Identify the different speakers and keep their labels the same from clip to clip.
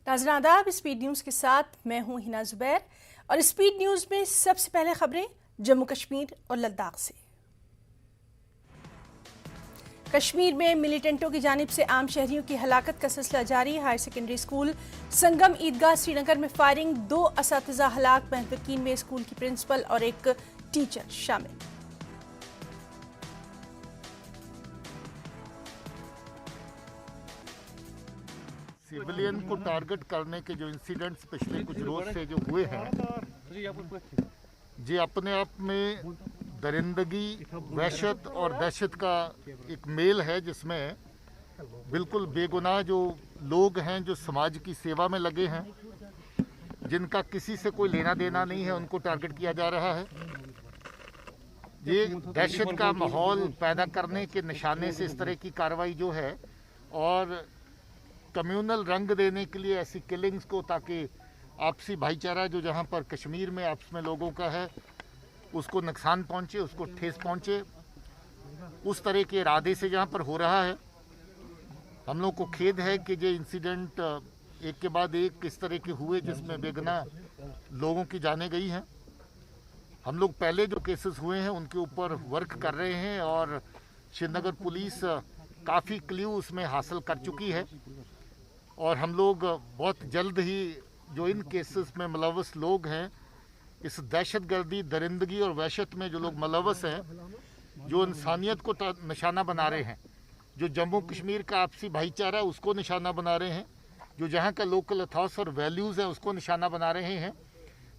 Speaker 1: नाज़रीन आदाब, speed news के साथ मैं हूं हिना जुबैर और स्पीड न्यूज़ में सबसे पहले खबरें जम्मू कश्मीर और लद्दाख से। कश्मीर में मिलिटेंटों की जानिब से आम शहरियों की हलाकत का सिलसिला जारी। हायर सेकेंडरी स्कूल संगम ईदगाह श्रीनगर में फायरिंग, 2 असातिज़ा हलाक, महदवकीन में स्कूल की प्रिंसिपल और एक टीचर शामिल।
Speaker 2: सिविलियन को टारगेट करने के जो इंसिडेंट्स पिछले कुछ रोज से जो हुए हैं, ये अपने आप में दरिंदगी, वहशत और दहशत का एक मेल है, जिसमें बिल्कुल बेगुनाह जो लोग हैं, जो समाज की सेवा में लगे हैं, जिनका किसी से कोई लेना देना नहीं है, उनको टारगेट किया जा रहा है। ये दहशत का माहौल पैदा करने के निशाने से इस तरह की कार्रवाई जो है, और कम्युनल रंग देने के लिए ऐसी किलिंग्स को, ताकि आपसी भाईचारा जो जहाँ पर कश्मीर में आपस में लोगों का है उसको नुकसान पहुँचे, उसको ठेस पहुँचे, उस तरह के इरादे से जहाँ पर हो रहा है। हम लोग को खेद है कि ये इंसिडेंट एक के बाद एक इस तरह के हुए, जिसमें बेगुनाह लोगों की जानें गई हैं। हम लोग पहले जो केसेस हुए हैं उनके ऊपर वर्क कर रहे हैं और श्रीनगर पुलिस काफ़ी क्ल्यू उसमें हासिल कर चुकी है, और हम लोग बहुत जल्द ही जो इन केसेस में मुलव्वस लोग हैं, इस दहशतगर्दी, दरिंदगी और वहशत में जो लोग मुलव्वस हैं, जो इंसानियत को निशाना बना रहे हैं, जो जम्मू कश्मीर का आपसी भाईचारा उसको निशाना बना रहे हैं, जो जहाँ का लोकल अथॉस और वैल्यूज़ हैं उसको निशाना बना रहे हैं,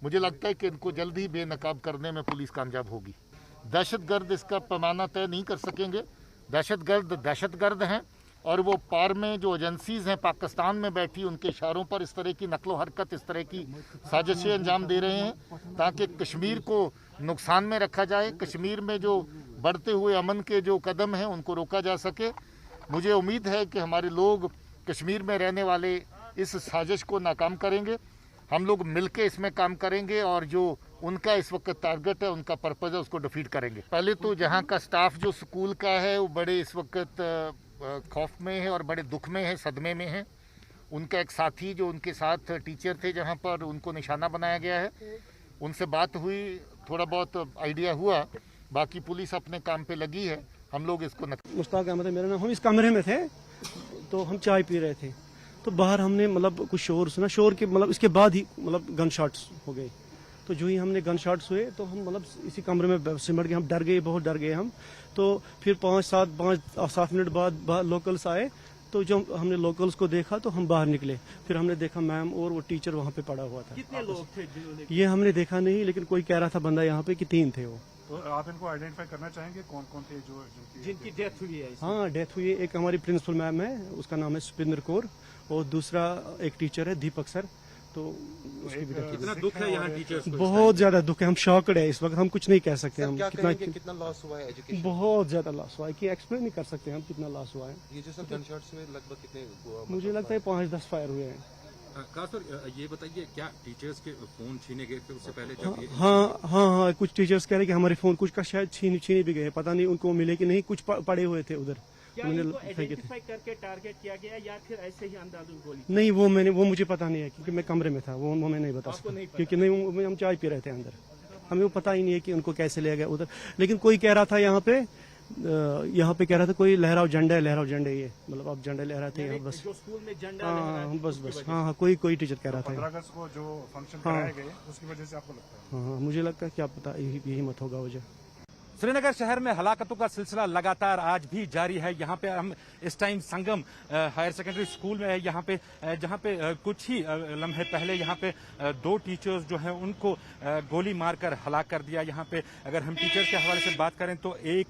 Speaker 2: मुझे लगता है कि इनको जल्द ही बेनकाब करने में पुलिस कामयाब होगी। दहशतगर्द इसका पैमाना तय नहीं कर सकेंगे। दहशतगर्द हैं, और वो पार में जो एजेंसीज़ हैं पाकिस्तान में बैठी, उनके इशारों पर इस तरह की नकलो हरकत, इस तरह की साजिशें अंजाम दे रहे हैं ताकि कश्मीर को नुकसान में रखा जाए, कश्मीर में जो बढ़ते हुए अमन के जो कदम हैं उनको रोका जा सके। मुझे उम्मीद है कि हमारे लोग कश्मीर में रहने वाले इस साजिश को नाकाम करेंगे। हम लोग मिलके इसमें काम करेंगे और जो उनका इस वक्त टारगेट है, उनका पर्पज़ है, उसको डिफीट करेंगे। पहले तो जहाँ का स्टाफ जो स्कूल का है वो बड़े इस वक्त खौफ में है और बड़े दुख में है, सदमे में है। उनका एक साथी जो उनके साथ टीचर थे, जहाँ पर उनको निशाना बनाया गया है, उनसे बात हुई, थोड़ा बहुत आइडिया हुआ, बाकी पुलिस अपने काम पे लगी है। हम लोग इसको
Speaker 3: मुश्ताक अहमद है मेरा नाम। हम इस कमरे में थे तो हम चाय पी रहे थे, तो बाहर हमने कुछ शोर सुना, शोर के इसके बाद ही गन शॉट्स हो गए। तो जो ही हमने गन शॉट्स हुए तो हम इसी कमरे में सिमट गए, हम डर गए, बहुत डर गए हम। तो फिर 5-7 मिनट बाद लोकल्स आए, तो जब हमने लोकल्स को देखा तो हम बाहर निकले। फिर हमने देखा मैम और वो टीचर वहाँ पे पड़ा हुआ था।
Speaker 4: कितने लोग थे
Speaker 3: ये हमने देखा नहीं, लेकिन कोई कह रहा था बंदा यहाँ पे कि 3 थे वो।
Speaker 4: तो आप इनको आइडेंटिफाई करना चाहेंगे कौन कौन थे जिनकी डेथ हुई है?
Speaker 3: हाँ, डेथ हुई है। एक हमारी प्रिंसिपल मैम है, उसका नाम है सुपिंदर कौर, और दूसरा एक टीचर है दीपक सर। तो उसकी भी
Speaker 4: कितना दुख है यहाँ टीचर्स को?
Speaker 3: बहुत ज्यादा दुख है, हम शॉक्ड है इस वक्त, हम कुछ नहीं कह सकते। हम
Speaker 5: कितना लॉस हुआ है एजुकेशन?
Speaker 3: बहुत ज्यादा लॉस हुआ है कि एक्सप्लेन नहीं कर सकते हम कितना लॉस हुआ है।
Speaker 5: ये जो सब गनशॉट्स हुए लगभग कितने?
Speaker 3: मुझे लगता है 5-10 फायर हुए हैं।
Speaker 6: सर ये बताइए, क्या टीचर्स के फोन छीने गए थे उससे पहले? जब
Speaker 3: हाँ, कुछ टीचर्स कह रहे कि हमारे फोन कुछ का शायद छीने भी गए, पता नहीं उनको मिले कि नहीं, कुछ पड़े हुए थे उधर।
Speaker 4: आइडेंटिफाई करके टारगेट किया गया या फिर ऐसे ही अंदाजुन गोली?
Speaker 3: नहीं, वो मुझे पता नहीं है, क्योंकि मैं कमरे में था, वो मैं नहीं बता सकता, क्योंकि नहीं, हम चाय पी रहे थे अंदर, हमें वो पता ही नहीं है कि उनको कैसे लिया गया उधर। लेकिन कोई कह रहा था यहाँ पे कह रहा था कोई लहराओ झंडे, ये आप झंडे लहराते हैं बस।
Speaker 4: जो स्कूल में झंडा
Speaker 3: हाँ, बस हाँ, कोई टीचर कह रहा था।
Speaker 4: 15 अगस्त को जो फंक्शन कराए गए उसकी वजह से आपको लगता है?
Speaker 3: हाँ, मुझे लगता है, क्या पता, यही मत होगा वजह।
Speaker 6: श्रीनगर शहर में हलाकतों का सिलसिला लगातार आज भी जारी है। यहाँ पे हम इस टाइम संगम हायर सेकेंडरी स्कूल में है, यहाँ पे जहाँ पे कुछ ही लम्हे पहले यहाँ पे 2 टीचर्स जो हैं उनको गोली मारकर हलाक कर दिया। यहाँ पे अगर हम टीचर्स के हवाले से बात करें तो एक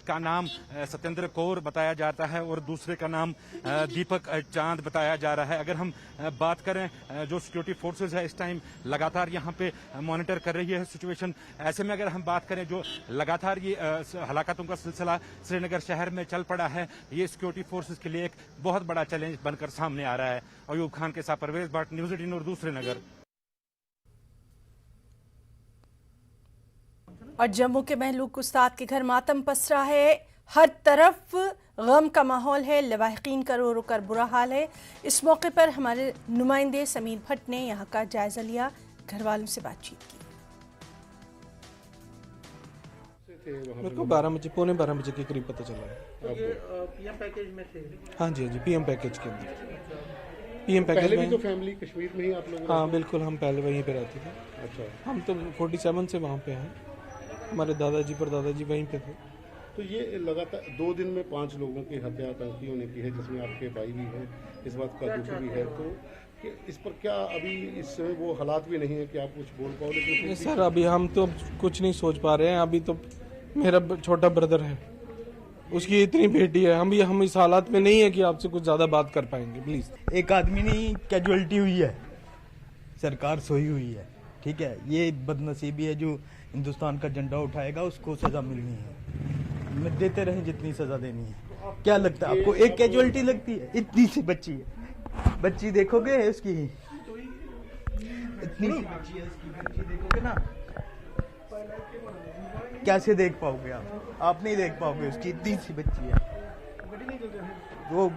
Speaker 6: का नाम सत्येंद्र कौर बताया जाता है और दूसरे का नाम दीपक चांद बताया जा रहा है। अगर हम बात करें, जो सिक्योरिटी फोर्सेज है इस टाइम लगातार यहाँ पे मॉनिटर कर रही है सिचुएशन। ऐसे में अगर हम बात करें, जो लगातार ये हलाकतों का सिलसिला श्रीनगर शहर में चल पड़ा है, ये सिक्योरिटी फोर्सेज के लिए एक बहुत बड़ा चैलेंज बनकर सामने आ रहा है। अयूब खान के साथ परवेज भट्ट, न्यूज़ 18 उर्दू, श्रीनगर।
Speaker 1: और जम्मू के महलूक उस्ताद के घर मातम पसरा है, हर तरफ गम का माहौल है, लवाहिकीन का रो रो कर बुरा हाल है। इस मौके पर हमारे नुमाइंदे समीर भट्ट ने यहाँ का जायजा लिया, घर वालों से बातचीत की।
Speaker 7: मेरे को 12 बजे, पौने 12 बजे के करीब पता चला है।
Speaker 8: पीएम पैकेज में थे?
Speaker 7: हाँ जी, हाँ जी, पीएम पैकेज के अंदर। पीएम पैकेज
Speaker 8: पहले
Speaker 7: में
Speaker 8: भी तो फैमिली कश्मीर में ही आप लोग?
Speaker 7: हाँ बिल्कुल, हम पहले वहीं पे रहते थे।
Speaker 8: अच्छा,
Speaker 7: हम तो 47 से वहाँ पे हैं। हमारे दादाजी परदादाजी वहीं पे थे।
Speaker 8: तो ये लगातार 2 दिन में 5 लोगों की हत्या आतंकियों ने की है, जिसमें आपके भाई भी है, इस बात का दुख भी है। तो इस पर क्या अभी इस समय वो हालात भी नहीं है कि आप कुछ बोल पाओ? लेकिन
Speaker 7: सर अभी हम तो कुछ नहीं सोच पा रहे हैं। अभी तो मेरा छोटा ब्रदर है, उसकी इतनी बेटी है। हम इस हालात में नहीं है कि आपसे कुछ ज्यादा बात कर पाएंगे। प्लीज,
Speaker 9: एक आदमी नहीं कैजुअलिटी हुई है, सरकार सोई हुई है, ठीक है। ये बदनसीबी है, जो हिंदुस्तान का झंडा उठाएगा उसको सजा मिलनी है। देते रहे जितनी सजा देनी है। क्या लगता है आपको? एक कैजुअलिटी लगती है? इतनी सी बच्ची है, बच्ची देखोगे उसकी, इतनी सी बच्ची है उसकी, बच्ची देखोगे ना, कैसे देख पाओगे आप नहीं देख पाओगे। उसकी इतनी सी बच्ची है, वो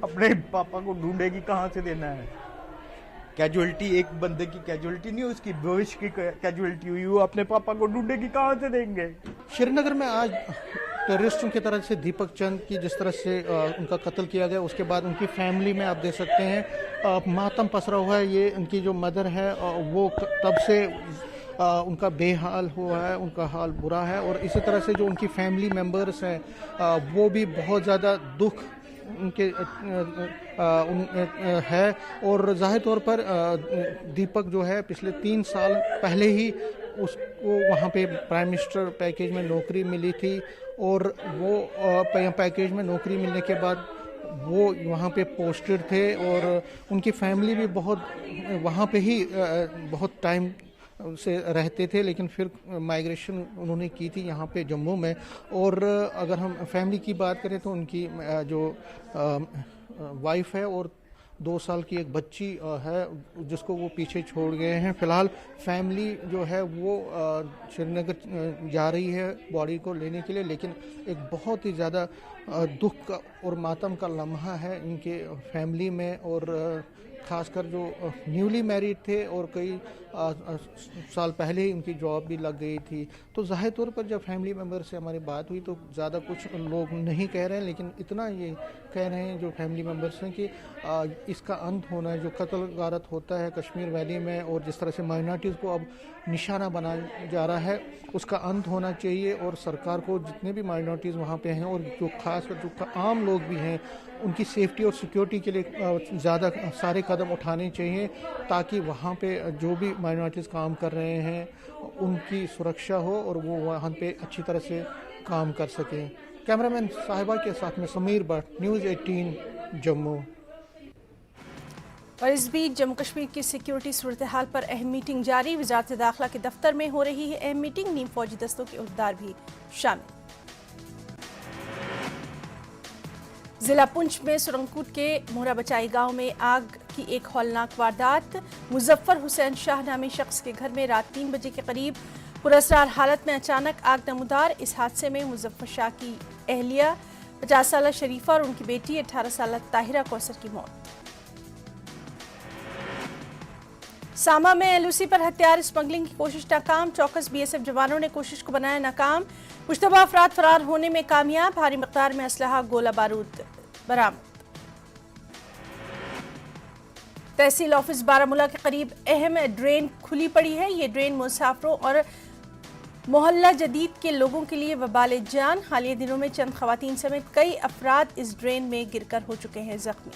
Speaker 9: अपने पापा को ढूंढेगी कहाँ से देना है। कैजुअलिटी एक बंदे की कैजुअलिटी नहीं, उसकी भविष्य की कैजुअलिटी हुई। वो अपने पापा को ढूंढेगी कहाँ से देंगे।
Speaker 10: श्रीनगर में आज टेररिस्टों की तरफ से दीपक चंद की जिस तरह से उनका कत्ल किया गया, उसके बाद उनकी फैमिली में आप देख सकते हैं मातम पसरा हुआ है। ये उनकी जो मदर है वो तब से उनका बेहाल हुआ है, उनका हाल बुरा है। और इसी तरह से जो उनकी फैमिली मेंबर्स हैं वो भी बहुत ज़्यादा दुख उनके है। और जाहिर तौर पर दीपक जो है पिछले 3 साल पहले ही उसको वहाँ पे प्राइम मिनिस्टर पैकेज में नौकरी मिली थी। और वो पैकेज में नौकरी मिलने के बाद वो वहाँ पे पोस्टेड थे। और उनकी फैमिली भी बहुत वहाँ पे ही बहुत टाइम से रहते थे, लेकिन फिर माइग्रेशन उन्होंने की थी यहाँ पे जम्मू में। और अगर हम फैमिली की बात करें तो उनकी जो वाइफ है और 2 साल की एक बच्ची है जिसको वो पीछे छोड़ गए हैं। फिलहाल फैमिली जो है वो श्रीनगर जा रही है बॉडी को लेने के लिए, लेकिन एक बहुत ही ज़्यादा दुख का और मातम का लम्हा है इनके फैमिली में। और खासकर जो न्यूली मैरिड थे और कई साल पहले ही उनकी जॉब भी लग गई थी। तो जाहिर तौर पर जब फैमिली मेम्बर से हमारी बात हुई तो ज़्यादा कुछ लोग नहीं कह रहे हैं, लेकिन इतना ये कह रहे हैं जो फैमिली मेम्बर्स हैं कि इसका अंत होना है। जो कत्ल गारत होता है कश्मीर वैली में और जिस तरह से माइनॉरिटीज़ को अब निशाना बनाया जा रहा है, उसका अंत होना चाहिए। और सरकार को जितने भी माइनॉरिटीज़ वहाँ पे हैं और जो खासकर जो आम लोग भी हैं, उनकी सेफ्टी और सिक्योरिटी के लिए ज़्यादा सारे कदम उठाने चाहिए ताकि वहाँ पे जो भी माइनॉरिटीज़ काम कर रहे हैं उनकी सुरक्षा हो और वो वहाँ पे अच्छी तरह से काम कर सकें। कैमरामैन साहिबा के साथ में समीर भट्ट, न्यूज़ 18 जम्मू।
Speaker 1: और इस बीच जम्मू कश्मीर की सिक्योरिटी सूरत हाल पर अहम मीटिंग जारी। वजारत दाखिला के दफ्तर में हो रही है अहम मीटिंग, नीम फौजी दस्तों के उहदेदार भी शामिल। जिला पुंछ में सुरंगकूट के मोहरा बचाई गांव में आग की एक हौलनाक वारदात। मुजफ्फर हुसैन शाह नामी शख्स के घर में रात 3 बजे के करीब पुरअसरार हालत में अचानक आग नमूदार। इस हादसे में मुजफ्फर शाह की अहलिया 50 साल शरीफा और उनकी बेटी 18 साल ताहिरा कौसर की मौत। सामा में एलओसी पर हथियार स्मगलिंग की कोशिश नाकाम। चौकस बीएसएफ जवानों ने कोशिश को बनाया नाकाम। मुश्तबा अफराद फरार होने में कामयाब। भारी मकदार में असलहा गोला बारूद बरामद। तहसील ऑफिस बारामूला के करीब अहम ड्रेन खुली पड़ी है। ये ड्रेन मुसाफिरों और मोहल्ला जदीद के लोगों के लिए वबाल जान। हालिया दिनों में चंद खवातीन समेत कई अफराद इस ड्रेन में गिरकर हो चुके हैं जख्मी।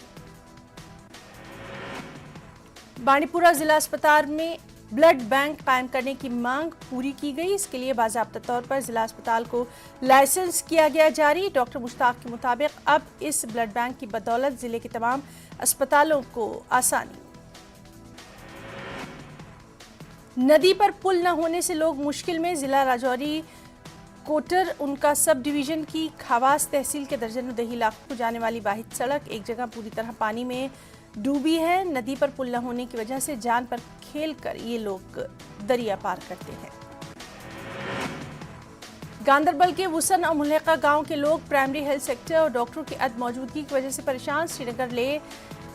Speaker 1: बांडीपुरा जिला अस्पताल में ब्लड बैंक कायम करने की मांग पूरी की गई। इसके लिए बाज़ाब्ता तौर पर जिला अस्पताल को लाइसेंस किया गया जारी। डॉक्टर मुश्ताक के मुताबिक अब इस ब्लड बैंक की बदौलत जिले के तमाम अस्पतालों को आसानी। नदी पर पुल न होने से लोग मुश्किल में। जिला राजौरी कोटर उनका सब डिवीजन की खवास तहसील के दर्जनों दही इलाकों को जाने वाली वाहिद सड़क एक जगह पूरी तरह पानी में डूबी है। नदी पर पुल न होने की वजह से जान पर खेलकर ये लोग दरिया पार करते हैं। गांदरबल के वुसन और मुल्हका गांव के लोग प्राइमरी हेल्थ सेक्टर और डॉक्टरों की अद मौजूदगी की वजह से परेशान। श्रीनगर ले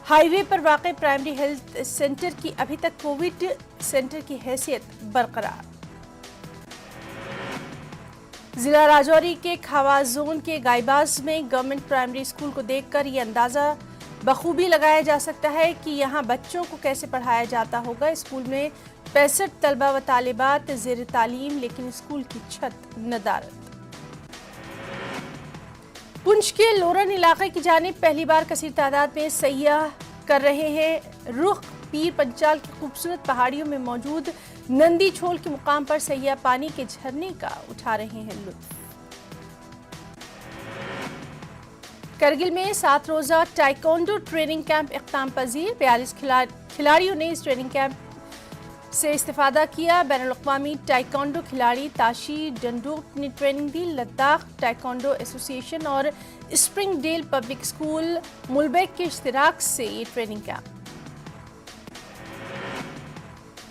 Speaker 1: हाईवे पर वाक़ प्राइमरी हेल्थ सेंटर की अभी तक कोविड सेंटर की हैसियत बरकरार। जिला राजौरी के खावा जोन के गायबाज में गवर्नमेंट प्राइमरी स्कूल को देखकर ये अंदाज़ा बखूबी लगाया जा सकता है कि यहाँ बच्चों को कैसे पढ़ाया जाता होगा। स्कूल में 65 तलबा व तालिबात ज़ेर तालीम, लेकिन स्कूल की छत नदारत। पुंछ के लोरन इलाके की जानिब पहली बार कसीर तादाद में सैयाह कर रहे हैं। रुख पीर पंचाल की खूबसूरत पहाड़ियों में मौजूद नंदी छोल के मुकाम पर सैयाह पानी के झरने का उठा रहे हैं लुत्फ। करगिल में 7 रोजा टाइकोंडो ट्रेनिंग कैंप इख्ताम पजीर। 42 खिलाड़ियों ने इस ट्रेनिंग कैंप से इस्तेफादा किया। बैनुल-अक़वामी टाइकोंडो खिलाड़ी ताशी डंडोक ने ट्रेनिंग दी। लद्दाख टाइकोंडो एसोसिएशन और स्प्रिंगडेल पब्लिक स्कूल मुलबैक के इश्तिराक से ये ट्रेनिंग कैंप।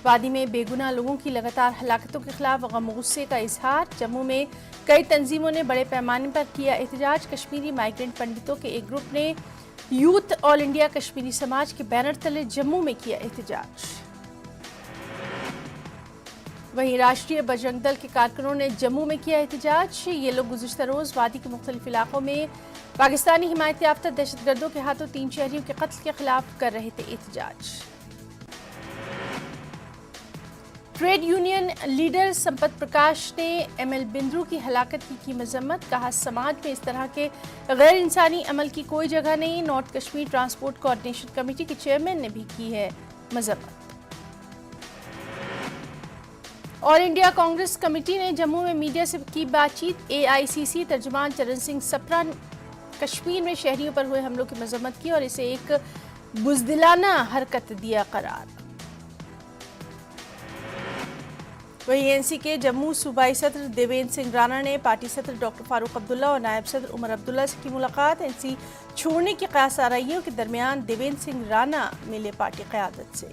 Speaker 1: वादी में बेगुनाह लोगों की लगातार हलाकतों के खिलाफ गम गुस्से का इजहार। जम्मू में कई तंजीमों ने बड़े पैमाने पर किया एहतजाज। कश्मीरी माइग्रेंट पंडितों के एक ग्रुप ने यूथ ऑल इंडिया कश्मीरी समाज के बैनर तले जम्मू में किया एहतजाज। वहीं राष्ट्रीय बजरंग दल के कारकुनों ने जम्मू में किया एहतजाज। ये लोग गुज़िश्ता रोज वादी के मुख्तलिफ इलाकों में पाकिस्तानी हिमायत याफ्ता दहशतगर्दों के हाथों 3 शहरियों के कत्ल के खिलाफ कर रहे थे एहतजाज। ट्रेड यूनियन लीडर संपत प्रकाश ने ML बिंद्रू की हलाकत की मजम्मत। कहा समाज में इस तरह के गैर इंसानी अमल की कोई जगह नहीं। North Kashmir transport coordination committee के चेयरमैन ने भी की है मजम्मत। ऑल इंडिया कांग्रेस कमेटी ने जम्मू में मीडिया से की बातचीत। AICC तर्जुमान चरण सिंह सप्रा कश्मीर में शहरियों पर हुए हमलों की मजम्मत की और इसे एक बुज़दिलाना हरकत दिया करार। वहीं NC के जम्मू सूबाई सदर देवेंद्र सिंह राणा ने पार्टी सदर डॉक्टर फारूक अब्दुल्ला और नायब सदर उमर अब्दुल्ला से की मुलाकात। NC छोड़ने की क़यास आराइयों के दरमियान देवेंद्र सिंह राणा मिले पार्टी क़यादत से।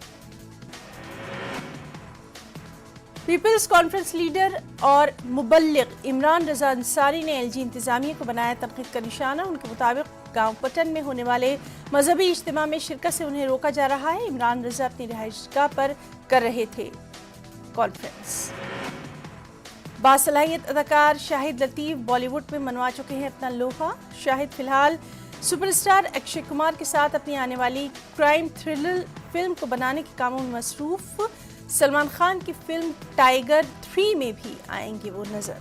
Speaker 1: पीपल्स कॉन्फ्रेंस लीडर और मुबल्लिग इमरान रजा अंसारी ने LG इंतजामिया को बनाया तनकीद का निशाना। उनके मुताबिक गांव पटन में होने वाले मजहबी इज्तिमा में शिरकत से उन्हें रोका जा रहा है। इमरान रजा अपनी रिहाइशगाह पर कर रहे थे कॉन्फ्रेंस। बासलाहियत अदाकार शाहिद लतीफ बॉलीवुड में मनवा चुके हैं अपना लोहा। शाहिद फिलहाल सुपरस्टार अक्षय कुमार के साथ अपनी आने वाली क्राइम थ्रिलर फिल्म को बनाने के कामों में मसरूफ। सलमान खान की फिल्म टाइगर 3 में भी आएंगे वो नजर।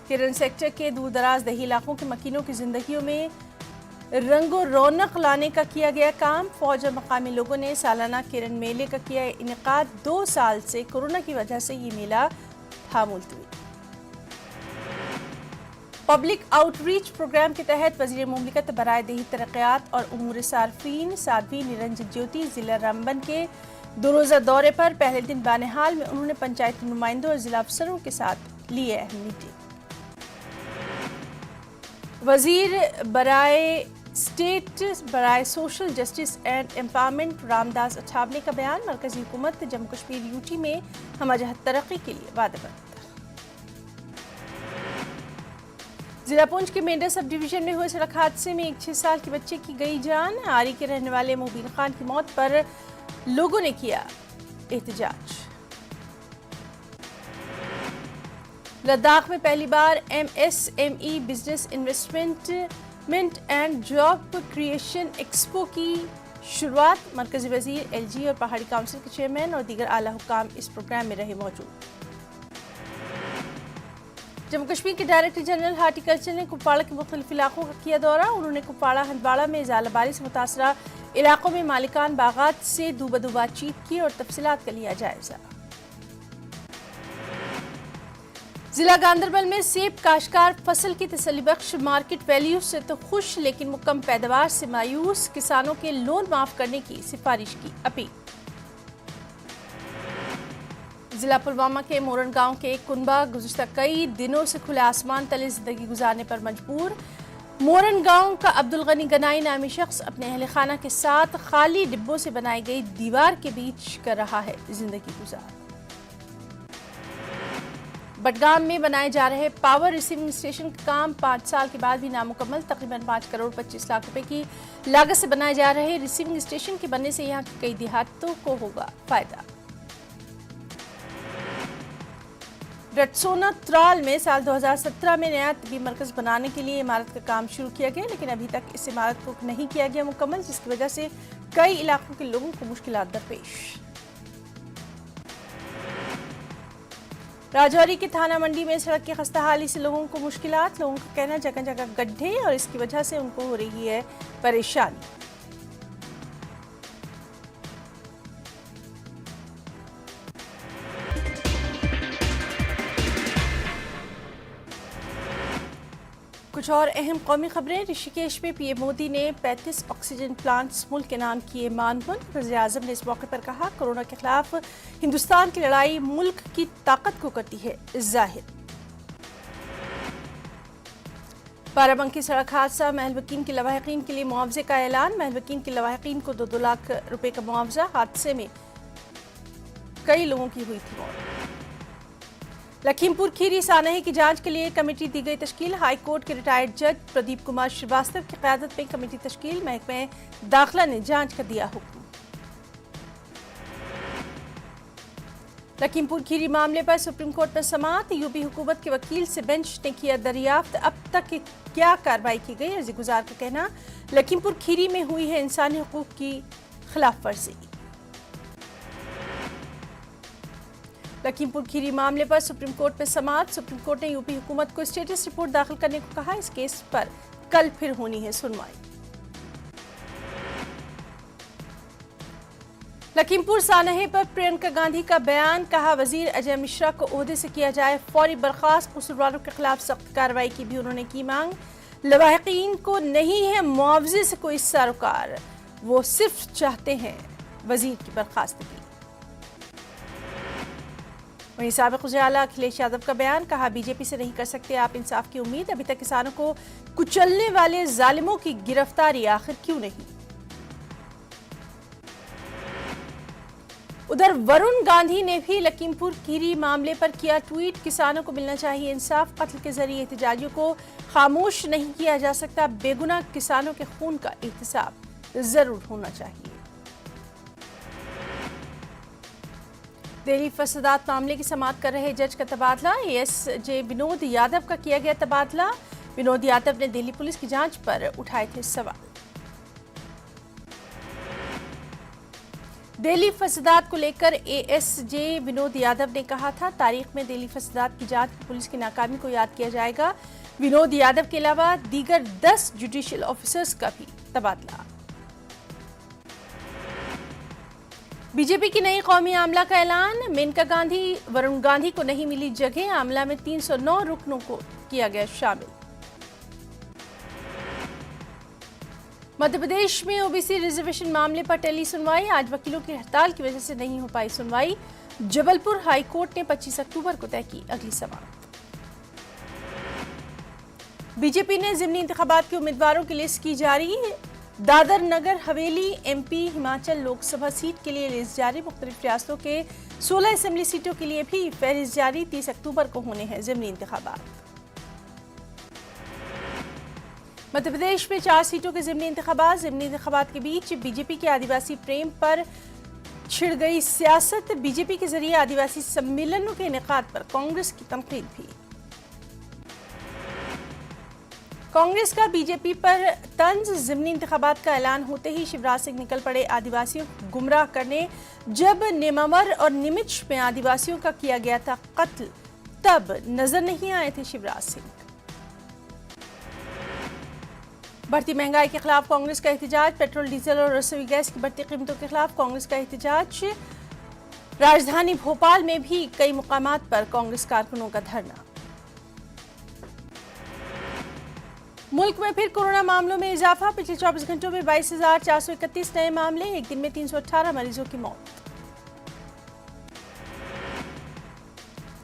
Speaker 1: किरण सेक्टर के दूर दराज दही इलाकों के मकीनों की जिंदगियों में रंगो रौनक लाने का किया गया काम। फौज और मकामी लोगों ने सालाना किरण मेले का किया इनेकाद। 2 साल से कोरोना की वजह से ये मेला था मुलतवी। पब्लिक आउटरीच प्रोग्राम के तहत वजीर मुमलिकत बराए देही तरक्यात और उमूर सार्फिन साध्वी निरंजन ज्योति जिला रामबन के 2 रोज़ा दौरे पर पहले दिन बानिहाल में उन्होंने पंचायती नुमाइंदों और जिला अफसरों के साथ लिए अहम मीटिंग। वजीर बराए स्टेट बराए social justice and empowerment Ramdas Athawale का बयान। मरकजी हुकूमत जम्मू कश्मीर UT में हमजहत तरक्की के लिए वादबंद। जिला पुंछ के मेंढर सब डिवीजन में हुए सड़क हादसे में एक 6 साल के बच्चे की गई जान। आरी के रहने वाले मुबीन खान की मौत पर लोगों ने किया एहतजाज। लद्दाख में पहली बार MSME business investment and job creation expo की शुरुआत। मरकजी वजीर LG और पहाड़ी काउंसिल के चेयरमैन और दीगर आला हुकाम इस प्रोग्राम में रहे मौजूद। जम्मू कश्मीर के डायरेक्टर जनरल हार्टिकल्चर ने कुपवाड़ा के मुख्तलिफ इलाकों का किया दौरा। उन्होंने कुपवाड़ा हंदवाड़ा में ज़ालाबारी से मुतासरा इलाकों में मालिकान बागात से दूबदू बातचीत की और तफसीलात का लिया जायजा। जिला गांदरबल में सेब काश्तकार फसल की तसल्लीबख्श मार्केट वैल्यू से तो खुश, लेकिन मुकम पैदावार से मायूस। किसानों के लोन माफ करने की सिफारिश की अपील। जिला पुलवामा के मोरन गांव के एक कुनबा गुज़िश्ता कई दिनों से खुले आसमान तले जिंदगी गुजारने पर मजबूर। मोरन गांव का अब्दुल गनी गनाई नामी शख्स अपने अहल खाना के साथ खाली डिब्बों से बनाई गई दीवार के बीच कर रहा है जिंदगी गुजार। बडगाम में बनाए जा रहे पावर रिसीविंग स्टेशन का काम 5 साल के बाद भी नामुकम्मल। तकरीबन 5 करोड़ 25 लाख रुपए की लागत से बनाए जा रहे रिसीविंग स्टेशन के बनने से यहां के कई देहातों को होगा फायदा। रटसोना त्राल में साल 2017 में नया तबी मरकज बनाने के लिए इमारत का काम शुरू किया गया, लेकिन अभी तक इस इमारत को नहीं किया गया मुकम्मल, जिसकी वजह से कई इलाकों के लोगों को मुश्किलात दरपेश। राजौरी के थाना मंडी में सड़क की खस्ताहाली से लोगों को मुश्किलात। लोगों का कहना जगह जगह गड्ढे और इसकी वजह से उनको हो रही है परेशानी। कुछ और अहम कौमी खबरें। ऋषिकेश में पीएम मोदी ने 35 ऑक्सीजन प्लांट्स मुल्क के नाम किए मानबन। वज़ीर-ए-आज़म ने इस मौके पर कहा, कोरोना के खिलाफ हिंदुस्तान की लड़ाई मुल्क की ताकत को करती है जाहिर। बाराबंकी सड़क हादसा, महलवकीन के लवाहिकीन के लिए मुआवजे का ऐलान। महलवकीन के लवाहिकीन को 2-2 लाख रुपए का मुआवजा। हादसे में कई लोगों की हुई थी मौत। लखीमपुर खीरी सानहे की जांच के लिए कमेटी दी गई तश्कील। हाई कोर्ट के रिटायर्ड जज प्रदीप कुमार श्रीवास्तव की क़यादत में कमेटी तश्कील। महकमे दाखिला ने जांच का दिया हुक्म। लखीमपुर खीरी मामले पर सुप्रीम कोर्ट में समाअत। यूपी हुकूमत के वकील से बेंच ने किया दरियाफ्त, अब तक क्या कार्रवाई की गई। अर्जी गुजार का कहना, लखीमपुर खीरी में हुई है इंसानी हुकूक की खिलाफ वर्जी। लखीमपुर खीरी मामले पर सुप्रीम कोर्ट में समाअत। सुप्रीम कोर्ट ने यूपी हुकूमत को स्टेटस रिपोर्ट दाखिल करने को कहा। इस केस पर कल फिर होनी है सुनवाई। लखीमपुर सानहे पर प्रियंका गांधी का बयान, कहा वजीर अजय मिश्रा को ओहदे से किया जाए फौरी बर्खास्त। कसूरवारों के खिलाफ सख्त कार्रवाई की भी उन्होंने की मांग। लवाहिकीन को नहीं है मुआवजे से कोई सरोकार, वो सिर्फ चाहते हैं वजीर की बर्खास्तगी। वहीं साबिक वज़ीर आला अखिलेश यादव का बयान, कहा बीजेपी से नहीं कर सकते आप इंसाफ की उम्मीद। अभी तक किसानों को कुचलने वाले जालिमों की गिरफ्तारी आखिर क्यों नहीं। उधर वरुण गांधी ने भी लखीमपुर खीरी मामले पर किया ट्वीट, किसानों को मिलना चाहिए इंसाफ। कत्ल के जरिए एहतजाजियों को खामोश नहीं किया जा सकता। बेगुनाह किसानों के खून का एहतसाब जरूर होना चाहिए। दिल्ली फसादात मामले की समाअत कर रहे जज का तबादला। एएसजे विनोद यादव का किया गया तबादला। विनोद यादव ने दिल्ली पुलिस की जांच पर उठाए थे सवाल। दिल्ली फसादात को लेकर एएसजे विनोद यादव ने कहा था, तारीख में दिल्ली फसादात की जांच में पुलिस की नाकामी को याद किया जाएगा। विनोद यादव के अलावा दीगर 10 जुडिशियल ऑफिसर्स का भी तबादला। बीजेपी की नई कौमी आमला का ऐलान। मेनका गांधी, वरुण गांधी को नहीं मिली जगह। आमला में 309 रुकनों को किया गया शामिल। मध्य प्रदेश में ओबीसी रिजर्वेशन मामले पर टली सुनवाई। आज वकीलों की हड़ताल की वजह से नहीं हो पाई सुनवाई। जबलपुर हाई कोर्ट ने 25 अक्टूबर को तय की अगली समाअत। बीजेपी ने ज़िमनी इंतखाबात के उम्मीदवारों की लिस्ट की जारी। दादर नगर हवेली एमपी हिमाचल लोकसभा सीट के लिए लिस्ट जारी। मुख्तलिफ रियासतों के 16 असेंबली सीटों के लिए भी फहरिस्त जारी। 30 अक्टूबर को होने हैं ज़िमनी इंतखाबात। मध्य प्रदेश में 4 सीटों के ज़िमनी इंतखाबात। ज़िमनी इंतखाबात के बीच बीजेपी के आदिवासी प्रेम पर छिड़ गई सियासत। बीजेपी के जरिए आदिवासी सम्मेलनों के इनेकाद पर कांग्रेस की तनकीद भी। कांग्रेस का बीजेपी पर तंज। ज़िमनी इंतखाबात का ऐलान होते ही शिवराज सिंह निकल पड़े आदिवासियों को गुमराह करने। जब नेमावर और निमिच में आदिवासियों का किया गया था कत्ल, तब नजर नहीं आए थे शिवराज सिंह। बढ़ती महंगाई के खिलाफ कांग्रेस का एहतजाज। पेट्रोल डीजल और रसोई गैस की बढ़ती कीमतों के खिलाफ कांग्रेस का एहतजाज। राजधानी भोपाल में भी कई मुकामात पर कांग्रेस कारकुनों का धरना। मुल्क में फिर कोरोना मामलों में इजाफा। पिछले 24 घंटों में 22,431 नए मामले। एक दिन में 318 मरीजों की मौत।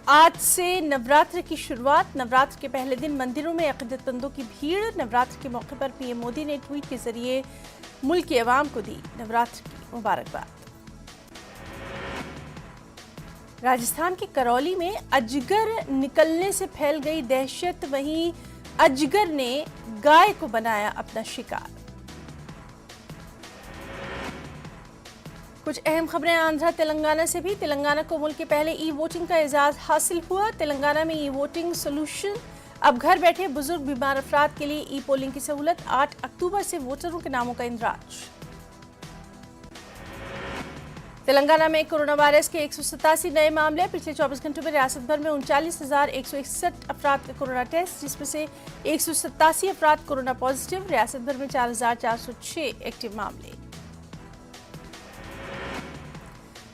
Speaker 1: आज से नवरात्र की शुरुआत। नवरात्र के पहले दिन मंदिरों में अकीदतमंदों की भीड़। नवरात्र के मौके पर पीएम मोदी ने ट्वीट के जरिए मुल्क की आवाम को दी नवरात्र की मुबारकबाद। राजस्थान के करौली में अजगर निकलने से फैल गई दहशत, वहीं अजगर ने गाय को बनाया अपना शिकार। कुछ अहम खबरें आंध्र तेलंगाना से भी। तेलंगाना को मुल्क के पहले ई वोटिंग का एजाज हासिल हुआ। तेलंगाना में ई वोटिंग सोल्यूशन अब घर बैठे बुजुर्ग बीमार अफराद के लिए ई पोलिंग की सहूलत। 8 अक्टूबर से वोटरों के नामों का इंदराज। तेलंगाना में कोरोना वायरस के 187 नए मामले। पिछले 24 घंटों में रियासत भर में 39,161 अफराद का कोरोना टेस्ट, जिसमें से 187 अफराद कोरोना पॉजिटिव। रियासत भर में 4,406 एक्टिव मामले।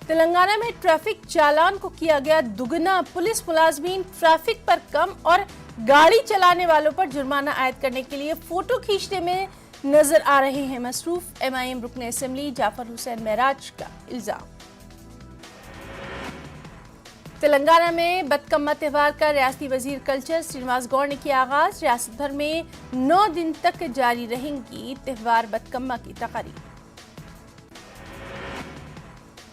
Speaker 1: तेलंगाना में ट्रैफिक चालान को किया गया दुगना। पुलिस मुलाजमीन ट्रैफिक पर कम और गाड़ी चलाने वालों पर जुर्माना आयद करने के लिए फोटो खींचने में नजर आ रहे हैं मसरूफ। MIM रुकन असेंबली जाफर हुसैन महराज का इल्जाम। तेलंगाना में बतकम्मा त्यौहार का रियासती वजीर कल्चर श्रीनिवास गौड़ ने किया आगाज। रियासत भर में 9 दिन तक जारी रहेंगी त्यौहार बतकम्मा की तकारीब।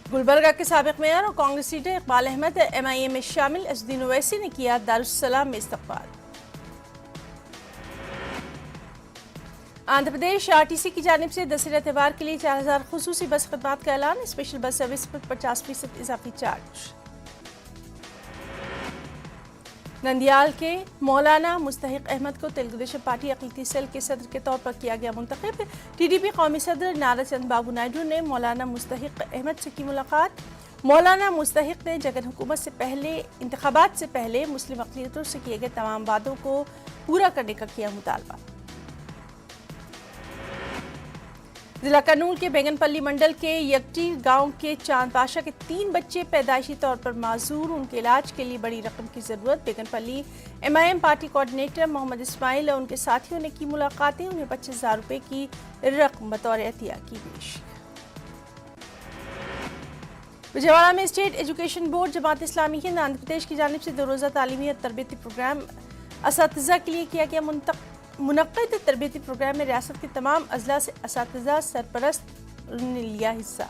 Speaker 1: गुलबर्गा के साबिक मेयर और कांग्रेस लीडर इकबाल अहमद MIA में शामिल। असदुद्दीन ओवैसी ने किया दारुस्सलाम में इस्तकबाल। आंध्र प्रदेश RTC की जानिब से दशहरा त्यौहार के लिए 4,000 खुसूसी बस खदमात का ऐलान। स्पेशल बस सर्विस पर 50% इजाफी चार्ज। नंदियाल के मौलाना मुस्तहिक अहमद को तेलुगुदेशम पार्टी अक़लियती सेल के सदर के तौर पर किया गया मुंतखब। TDP कौमी सदर नारा चंद बाबू नायडू ने मौलाना मुस्तहिक अहमद से की मुलाकात। मौलाना मुस्तहिक ने जगन हुकूमत से पहले इंतखाबात से पहले मुस्लिम अक़लियतों से किए गए तमाम वादों को पूरा करने का किया मुतालबा। जिला कर्नूल के बेगनपल्ली मंडल के यकटी गांव के चांद पाशा के 3 बच्चे पैदाइशी तौर पर माजूर। उनके इलाज के लिए बड़ी रकम की जरूरत। Beganpally MIM party coordinator Mohammed Ismail और उनके साथियों ने की मुलाकातें। उन्हें 25,000 रुपए की रकम बतौर अतिया की पेश। विजयवाड़ा में state education board Jamaat Islami Hind Andhra Pradesh की जानिब से 2 रोज़ा तालीमी और तरबियती प्रोग्राम असातिज़ा के लिए किया गया मुनक्किद। तरबियती प्रोग्राम में रियासत के तमाम अजला से असातिज़ा सरपरस्त ने लिया हिस्सा।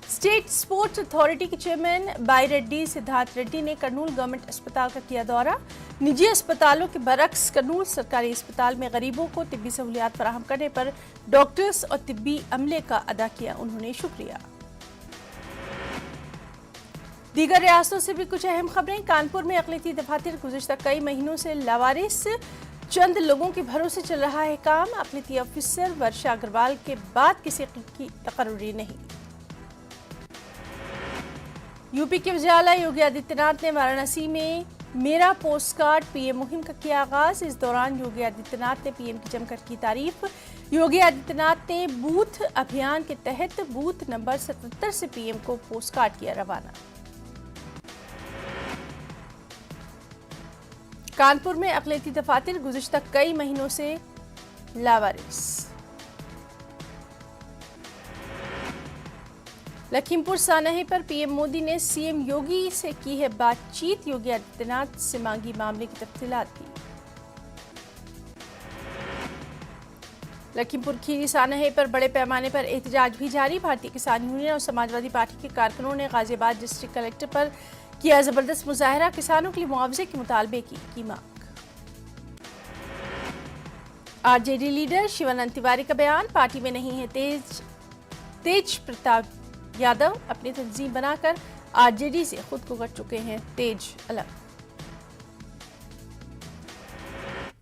Speaker 1: स्टेट स्पोर्ट्स अथॉरिटी के चेयरमैन बाईरेड्डी सिद्धार्थ रेड्डी ने कर्नूल गवर्नमेंट अस्पताल का किया दौरा। निजी अस्पतालों के बरक्स कर्नूल सरकारी अस्पताल में गरीबों को तिब्बी सहूलियात फराहम करने पर डॉक्टर्स और तिब्बी अमले का अदा किया उन्होंने शुक्रिया। दीगर रियासतों से भी कुछ अहम खबरें। कानपुर में अक़लियती दफातर गुज़िश्ता कई महीनों से लावारिस, चंद लोगों के भरोसे चल रहा है काम। अक़लियती ऑफिसर वर्षा अग्रवाल के बाद किसी की तकर्री नहीं। यूपी के वज़ीर योगी आदित्यनाथ ने वाराणसी में मेरा पोस्ट कार्ड PM मुहिम का किया आगाज। इस दौरान योगी आदित्यनाथ ने PM की जमकर की तारीफ। योगी आदित्यनाथ ने बूथ अभियान के तहत बूथ नंबर 77 से PM को पोस्ट कार्ड किया रवाना। कानपुर में अक़लियती दफातर गुज़िश्ता कई महीनों से लावारिस। लखीमपुर सानहे पर PM मोदी ने CM योगी से की है बातचीत। योगी आदित्यनाथ से मांगी मामले की तफसीलात दी। लखीमपुर खीरी सानहे पर बड़े पैमाने पर एहतजाज भी जारी। भारतीय किसान यूनियन और समाजवादी पार्टी के कारकुनों ने गाजियाबाद डिस्ट्रिक्ट कलेक्टर पर किया जबरदस्त मुजाहरा। किसानों के लिए मुआवजे के मुतालबे की मांग। RJD लीडर शिवानंद तिवारी का बयान। पार्टी में नहीं है तेज प्रताप यादव। अपनी तंजीम बनाकर RJD से खुद को कर चुके हैं तेज अलग।